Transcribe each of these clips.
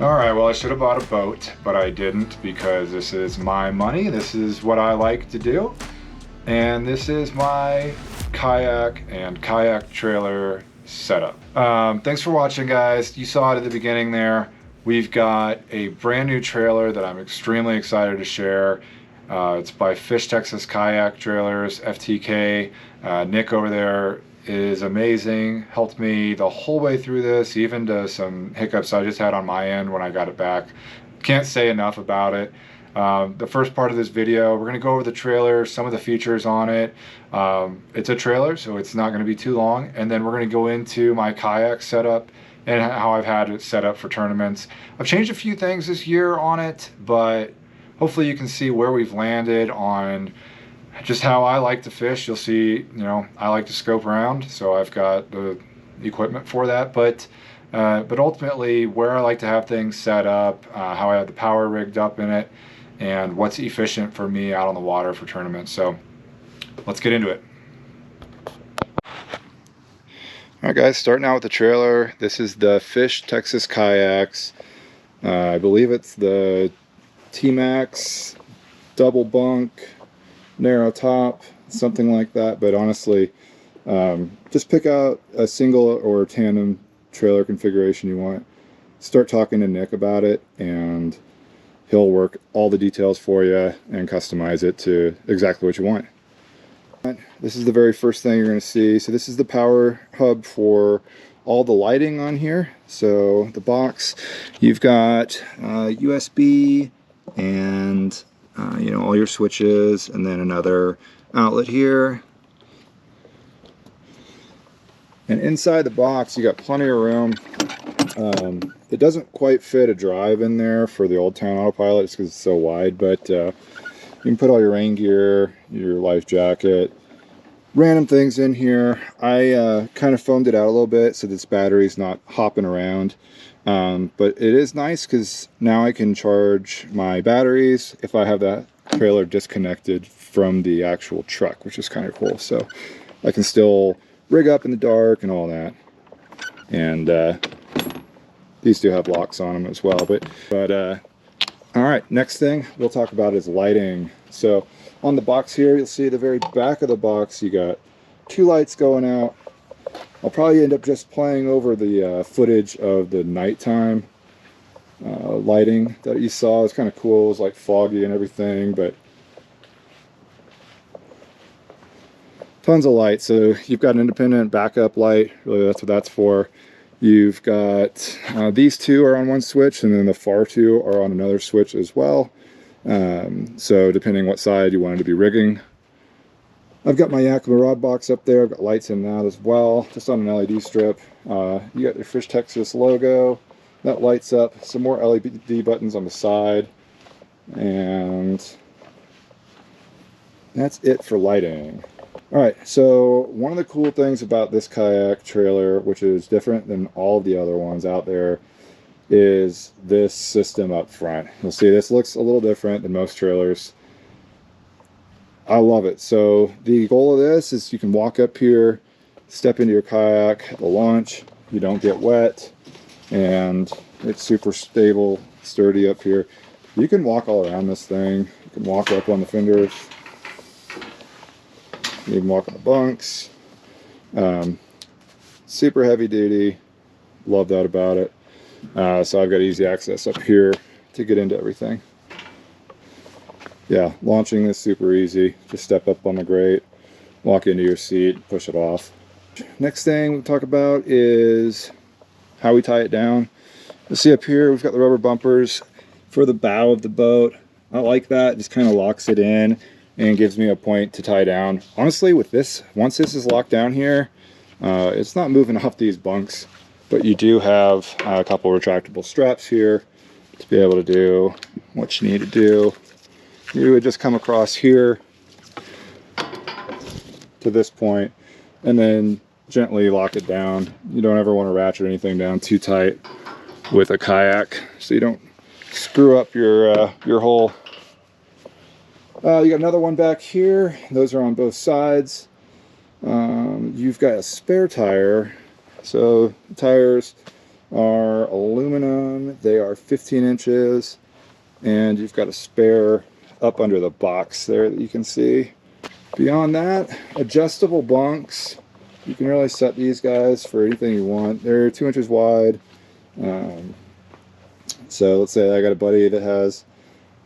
All right, well, I should have bought a boat, but I didn't because this is my money. This is what I like to do. And this is my kayak and kayak trailer setup. Thanks for watching, guys. You saw it at the beginning there. We've got a brand new trailer that I'm extremely excited to share. It's by Fish Texas Kayak Trailers, FTK. Nick over there is amazing, helped me the whole way through this, even to some hiccups I just had on my end when I got it back. Can't say enough about it. The first part of this video, we're going to go over the trailer, some of the features on it. It's a trailer, so it's not going to be too long. And then we're going to go into my kayak setup and how I've had it set up for tournaments. I've changed a few things this year on it, but hopefully you can see where we've landed on just how I like to fish. You'll see, you know, I like to scope around, so I've got the equipment for that. But ultimately, where I like to have things set up, how I have the power rigged up in it, and what's efficient for me out on the water for tournaments. So let's get into it. All right, guys, starting out with the trailer. This is the Fish Texas Kayaks. I believe it's the T-Max double bunk, narrow top, something like that. But honestly, just pick out a single or tandem trailer configuration you want. Start talking to Nick about it, and he'll work all the details for you and customize it to exactly what you want. This is the very first thing you're going to see. So this is the power hub for all the lighting on here. So the box, you've got USB and you know, all your switches, and then another outlet here. And inside the box, you got plenty of room. It doesn't quite fit a drive in there for the Old Town Autopilot just because it's so wide, but you can put all your rain gear, your life jacket, random things in here. I kind of foamed it out a little bit so this battery's not hopping around. But it is nice because now I can charge my batteries if I have that trailer disconnected from the actual truck, which is kind of cool. So I can still rig up in the dark and all that. And these do have locks on them as well. But all right, next thing we'll talk about is lighting. So on the box here, you'll see the very back of the box, you got two lights going out. I'll probably end up just playing over the footage of the nighttime lighting that you saw. It's kind of cool. It was like foggy and everything, but tons of light. So you've got an independent backup light. Really, that's what that's for. You've got these two are on one switch, and then the far two are on another switch as well. So depending what side you wanted to be rigging. I've got my Yakima rod box up there. I've got lights in that as well, just on an LED strip. You got your Fish Texas logo. That lights up. Some more LED buttons on the side. And that's it for lighting. Alright, so one of the cool things about this kayak trailer, which is different than all of the other ones out there, is this system up front. You'll see this looks a little different than most trailers. I love it. So the goal of this is you can walk up here, step into your kayak at the launch, you don't get wet, and it's super stable, sturdy up here. You can walk all around this thing. You can walk up on the fenders. You can walk on the bunks. Super heavy duty. Love that about it. So I've got easy access up here to get into everything. Yeah, launching is super easy. Just step up on the grate, walk into your seat, push it off. Next thing we'll talk about is how we tie it down. You'll see up here we've got the rubber bumpers for the bow of the boat. I like that. It just kind of locks it in and gives me a point to tie down. Honestly, with this, once this is locked down here, it's not moving off these bunks, but you do have a couple retractable straps here to be able to do what you need to do. You would just come across here to this point and then gently lock it down. You don't ever want to ratchet anything down too tight with a kayak so you don't screw up your hole. You got another one back here. Those are on both sides. You've got a spare tire. So the tires are aluminum. They are 15 inches, and you've got a spare up under the box there that you can see. Beyond that, adjustable bunks. You can really set these guys for anything you want. They're 2 inches wide. So let's say I got a buddy that has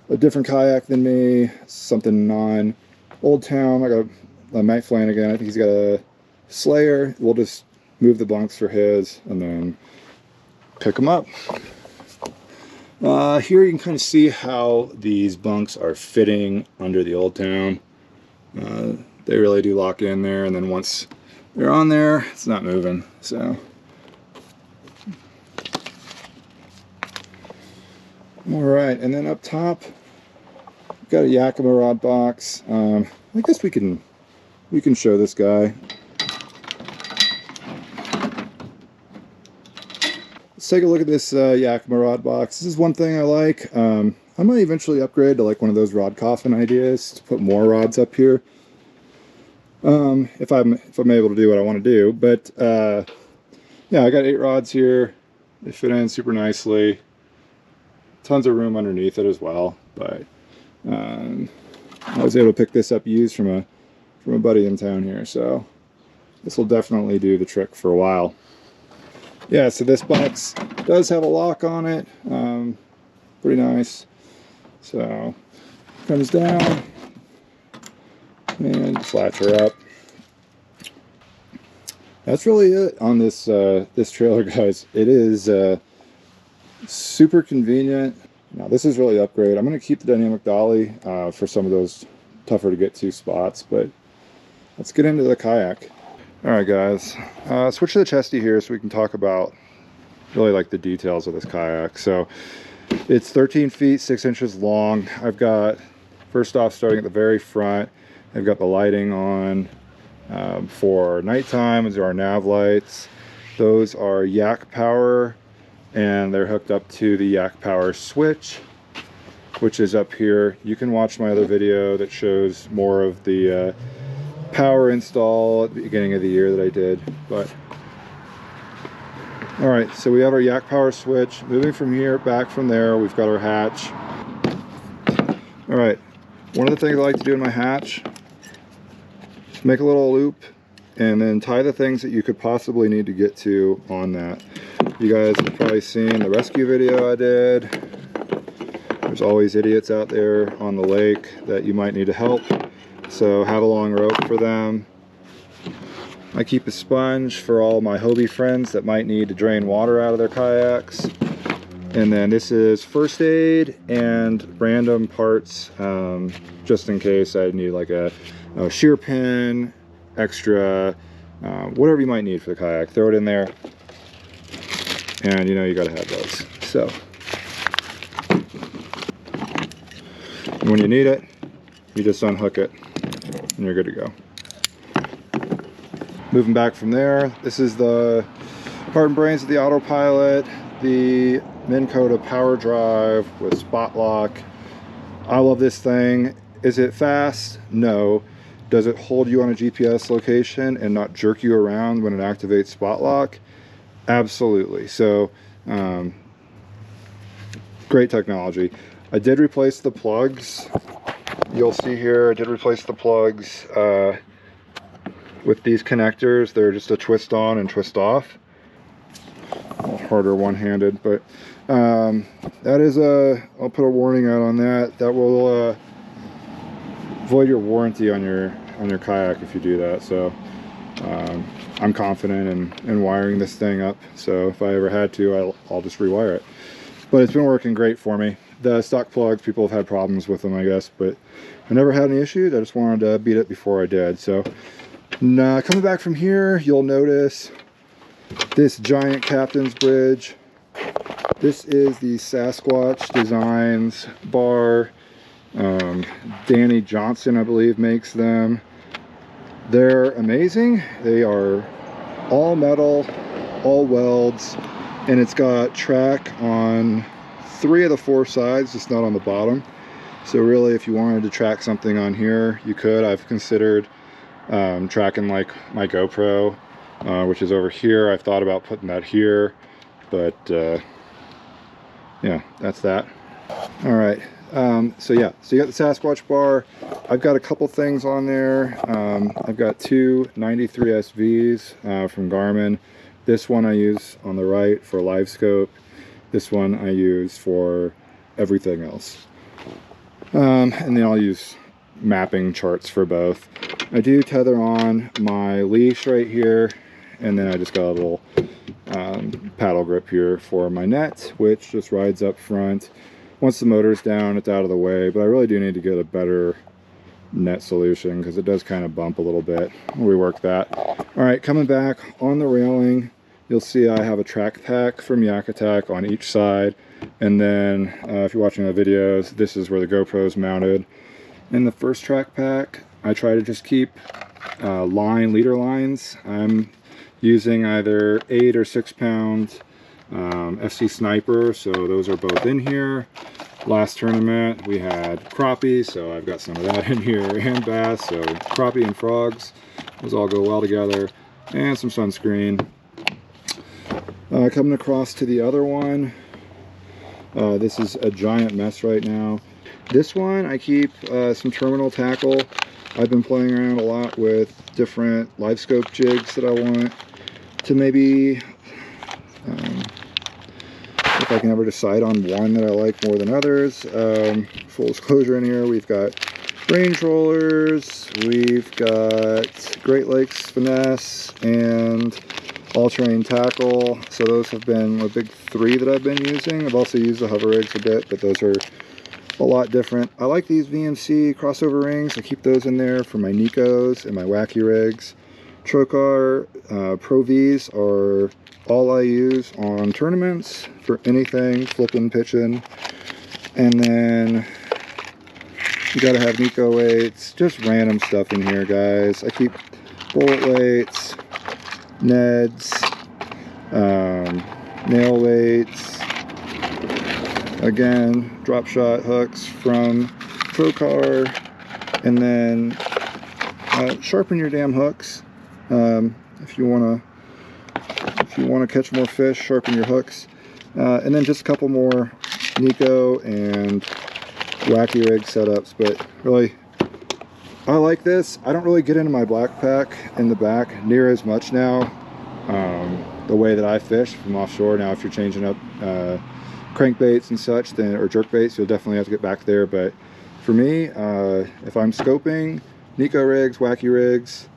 a different kayak than me, something on Old Town. I got a Mike Flanagan. I think he's got a Slayer. We'll just move the bunks for his and then pick them up. Here you can kind of see how these bunks are fitting under the Old Town. They really do lock in there, and then once they're on there, it's not moving. So all right, and then up top, we've got a Yakima rod box. I guess we can show this guy. Let's take a look at this Yakima rod box. This is one thing I like. I might eventually upgrade to like one of those rod coffin ideas to put more rods up here. If I'm able to do what I want to do. But yeah, I got 8 rods here. They fit in super nicely. Tons of room underneath it as well. But I was able to pick this up used from a buddy in town here, so this will definitely do the trick for a while. Yeah, so this box does have a lock on it. Pretty nice. So comes down and latch her up. That's really it on this this trailer, guys. It is super convenient. Now this is really upgrade. I'm going to keep the dynamic dolly for some of those tougher to get to spots, but let's get into the kayak. All right, guys, switch to the chesty here so we can talk about really like the details of this kayak. So it's 13 feet 6 inches long. I've got, first off, starting at the very front, I've got the lighting on for nighttime. These are our nav lights. Those are Yak Power, and they're hooked up to the Yak Power switch, which is up here. You can watch my other video that shows more of the power install at the beginning of the year that I did. But all right, so we have our Yak Power switch. Moving from here, back from there, we've got our hatch. All right, one of the things I like to do in my hatch is make a little loop and then tie the things that you could possibly need to get to on that. You guys have probably seen the rescue video I did. There's always idiots out there on the lake that you might need to help, so have a long rope for them. I keep a sponge for all my Hobie friends that might need to drain water out of their kayaks. And then this is first aid and random parts, just in case I need like a shear pin, extra, whatever you might need for the kayak, throw it in there. And you know you gotta have those. So when you need it, you just unhook it and you're good to go. Moving back from there, this is the heart and brains of the Autopilot, the Minn Kota power drive with spot lock. I love this thing. Is it fast? No. Does it hold you on a GPS location and not jerk you around when it activates spot lock? Absolutely. So great technology. I did replace the plugs. You'll see here I did replace the plugs with these connectors. They're just a twist on and twist off. A little harder one-handed, but that is I'll put a warning out on that. That will void your warranty on your kayak if you do that. So I'm confident in wiring this thing up, so if I ever had to, I'll just rewire it. But it's been working great for me. The stock plugs, people have had problems with them, I guess, but I never had any issues. I just wanted to beat it before I did. So coming back from here, you'll notice this giant captain's bridge. This is the Sasquatch Designs bar. Danny Johnson, I believe, makes them. They're amazing. They are all metal, all welds, and it's got track on 3 of the 4 sides, just not on the bottom. So really, if you wanted to track something on here, you could. I've considered tracking like my GoPro, which is over here. I've thought about putting that here, but yeah, that's that. All right, so yeah, so you got the Sasquatch bar. I've got a couple things on there. I've got two 93 SVs from Garmin. This one I use on the right for live scope. This one I use for everything else. And then I'll use mapping charts for both. I do tether on my leash right here, and then I just got a little paddle grip here for my net, which just rides up front. Once the motor's down, it's out of the way, but I really do need to get a better net solution because it does kind of bump a little bit. We work that. All right, coming back on the railing, you'll see I have a track pack from YakAttack on each side, and then if you're watching the videos, this is where the GoPro's mounted. In the first track pack, I try to just keep leader lines. I'm using either 8 or 6 pound FC Sniper, so those are both in here. Last tournament we had crappie, so I've got some of that in here, and bass, so crappie and frogs, those all go well together, and some sunscreen. Coming across to the other one, this is a giant mess right now. This one I keep some terminal tackle. I've been playing around a lot with different live scope jigs that I want to maybe, if I can ever decide on one that I like more than others. Full disclosure in here, we've got range rollers, we've got Great Lakes Finesse, and all-terrain tackle. So those have been the big three that I've been using. I've also used the hover rigs a bit, but those are a lot different. I like these VMC crossover rings. I keep those in there for my Nikos and my wacky rigs. Trocar Pro Vs are all I use on tournaments for anything, flipping, pitching. And then you gotta have Nico weights, just random stuff in here, guys. I keep bullet weights, Neds, nail weights, again, drop shot hooks from Trocar, and then sharpen your damn hooks. If you want to catch more fish, sharpen your hooks, and then just a couple more Nico and wacky rig setups. But really, I like this. I don't really get into my black pack in the back near as much now, the way that I fish from offshore. Now if you're changing up crankbaits and such, then, or jerkbaits, you'll definitely have to get back there. But for me, if I'm scoping, Nico rigs, wacky rigs,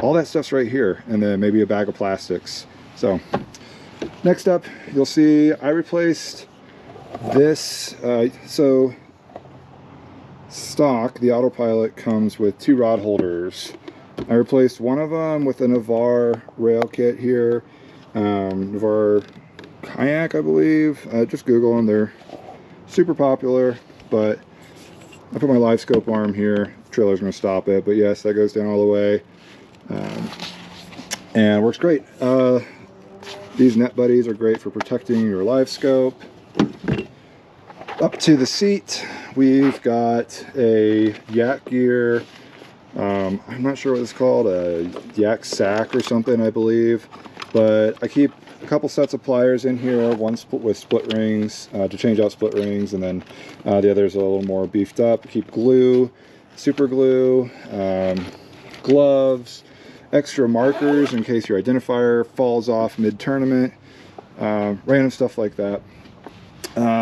all that stuff's right here, and then maybe a bag of plastics. So next up, you'll see I replaced this. So stock, the Autopilot comes with 2 rod holders. I replaced one of them with a Navarre rail kit here, Navarre Kayak, I believe. Just Google them, they're super popular. But I put my live scope arm here. The trailer's going to stop it, but yes, that goes down all the way, and works great. These net buddies are great for protecting your live scope. Up to the seat, we've got a Yak Gear, I'm not sure what it's called, a Yak sack or something, I believe. But I keep a couple sets of pliers in here, one with split rings to change out split rings, and then the other's a little more beefed up. Keep glue, super glue, gloves, extra markers in case your identifier falls off mid-tournament, random stuff like that.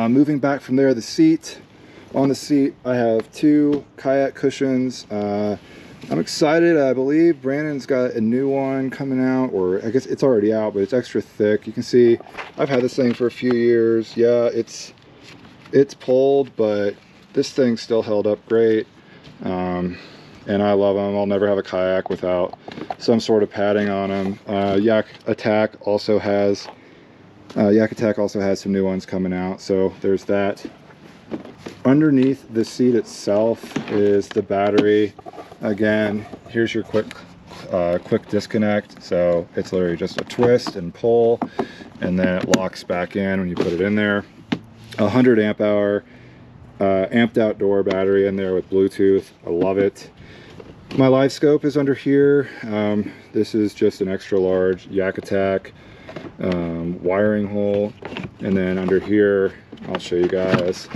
Moving back from there, the seat. On the seat, I have 2 kayak cushions. I'm excited. I believe Brandon's got a new one coming out, or I guess it's already out, but it's extra thick. You can see I've had this thing for a few years. Yeah, it's pulled, but this thing still held up great. And I love them. I'll never have a kayak without some sort of padding on them. YakAttack also has some new ones coming out, so there's that. Underneath the seat itself is the battery. Again, here's your quick disconnect. So it's literally just a twist and pull, and then it locks back in when you put it in there. 100 amp hour amped outdoor battery in there with Bluetooth. I love it. My live scope is under here. This is just an extra large YakAttack wiring hole. And then under here, I'll show you guys,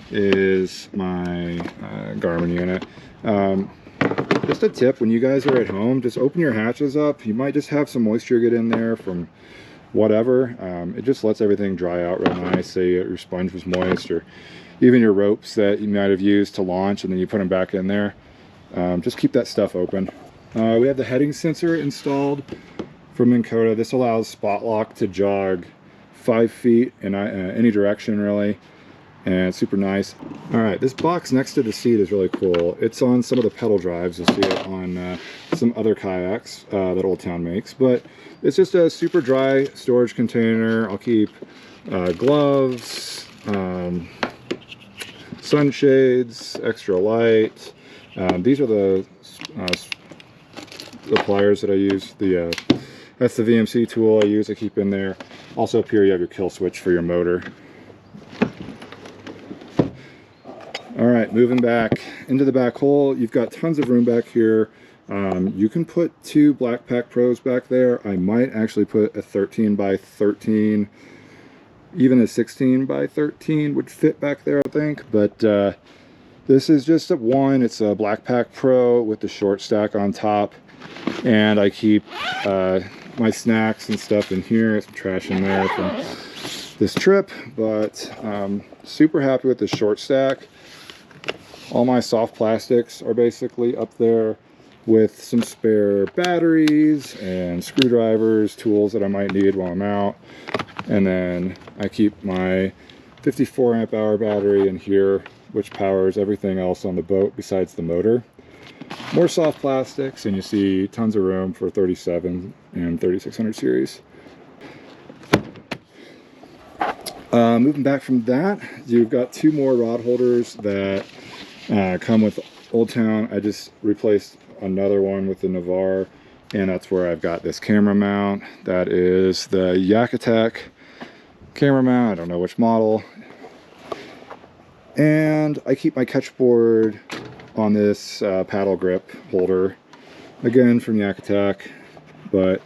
is my Garmin unit. Just a tip, when you guys are at home, just open your hatches up. You might just have some moisture get in there from whatever. It just lets everything dry out real nice. Say your sponge was moist, or even your ropes that you might have used to launch and then you put them back in there. Just keep that stuff open. We have the heading sensor installed from Minn Kota. This allows Spot Lock to jog 5 feet in any direction, really, and it's super nice. All right, this box next to the seat is really cool. It's on some of the pedal drives. You'll see it on some other kayaks that Old Town makes, but it's just a super dry storage container. I'll keep gloves, sunshades, extra light. These are the pliers that I use. That's the VMC tool I use to keep in there. Also up here you have your kill switch for your motor. All right, moving back into the back hole, you've got tons of room back here. You can put 2 Blackpack Pros back there. I might actually put a 13 by 13, even a 16 by 13 would fit back there, I think. But this is just a one. It's a Blackpack Pro with the short stack on top, and I keep my snacks and stuff in here. Some trash in there from this trip, but super happy with the short stack. All my soft plastics are basically up there with some spare batteries and screwdrivers, tools that I might need while I'm out. And then I keep my 54 amp hour battery in here, which powers everything else on the boat besides the motor. More soft plastics, and you see tons of room for 37 and 3600 series. Moving back from that, you've got 2 more rod holders that come with Old Town. I just replaced another one with the Navarre, and that's where I've got this camera mount. That is the YakAttack camera mount. I don't know which model. And I keep my catch board on this paddle grip holder, again from YakAttack, but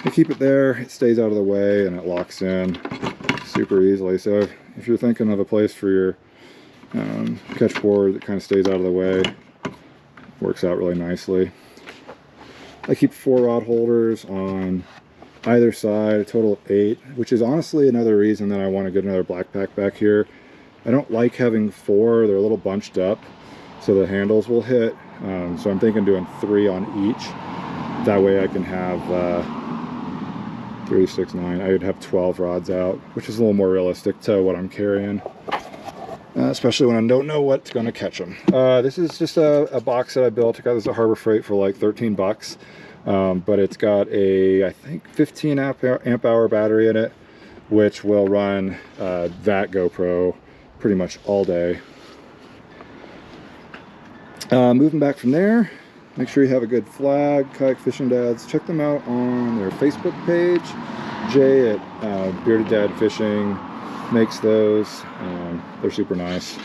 I keep it there. It stays out of the way and it locks in super easily. So if you're thinking of a place for your catch board that kind of stays out of the way, works out really nicely. I keep 4 rod holders on either side, a total of 8, which is honestly another reason that I want to get another Blackpack back here. I don't like having 4. They're a little bunched up, so the handles will hit. So I'm thinking doing 3 on each. That way I can have 3, 6, 9. I would have 12 rods out, which is a little more realistic to what I'm carrying. Especially when I don't know what's going to catch them. This is just a box that I built. I got this at Harbor Freight for like 13 bucks. But it's got a, I think, 15 amp hour battery in it, which will run that GoPro pretty much all day. Moving back from there, make sure you have a good flag. Kayak Fishing Dads, check them out on their Facebook page. Jay at Bearded Dad Fishing makes those. They're super nice.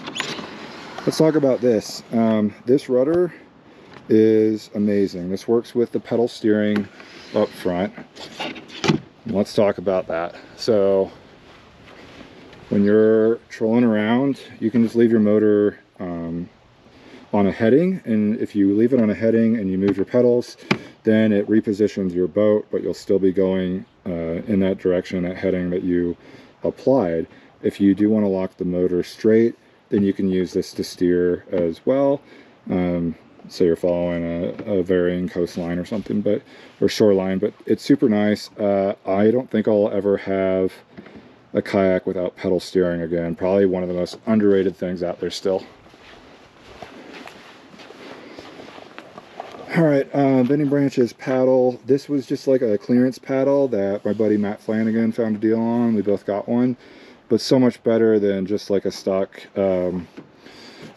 Let's talk about this. This rudder is amazing. This works with the pedal steering up front. Let's talk about that. So when you're trolling around, you can just leave your motor on a heading, and if you leave it on a heading and you move your pedals, then it repositions your boat, but you'll still be going in that direction, that heading that you applied. If you do want to lock the motor straight, then you can use this to steer as well. So you're following a varying coastline or something, or shoreline, but it's super nice. I don't think I'll ever have a kayak without pedal steering again. Probably one of the most underrated things out there still. All right, Bending Branches paddle. This was just like a clearance paddle that my buddy Matt Flanagan found a deal on. We both got one, but so much better than just like a stock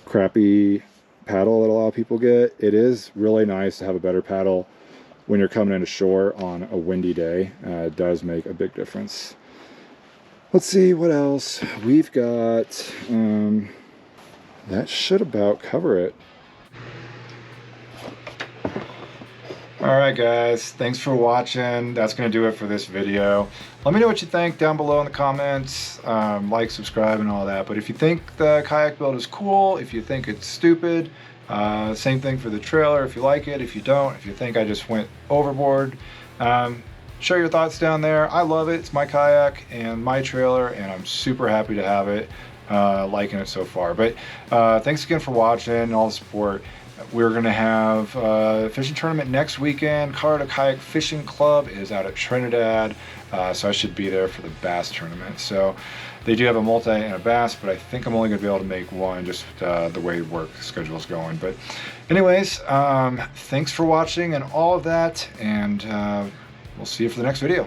crappy paddle that a lot of people get. It is really nice to have a better paddle when you're coming into shore on a windy day. It does make a big difference. Let's see what else we've got. That should about cover it. Alright guys, thanks for watching. That's going to do it for this video. Let me know what you think down below in the comments. Like, subscribe, and all that. But if you think the kayak build is cool, if you think it's stupid, same thing for the trailer. If you like it, if you don't, if you think I just went overboard, share your thoughts down there. I love it. It's my kayak and my trailer, and I'm super happy to have it. Liking it so far. But thanks again for watching and all the support. We're going to have a fishing tournament next weekend. Colorado Kayak Fishing Club is out at Trinidad, so I should be there for the bass tournament. So they do have a multi and a bass, but I think I'm only going to be able to make one, just the way work schedule is going. But anyways, thanks for watching and all of that, and we'll see you for the next video.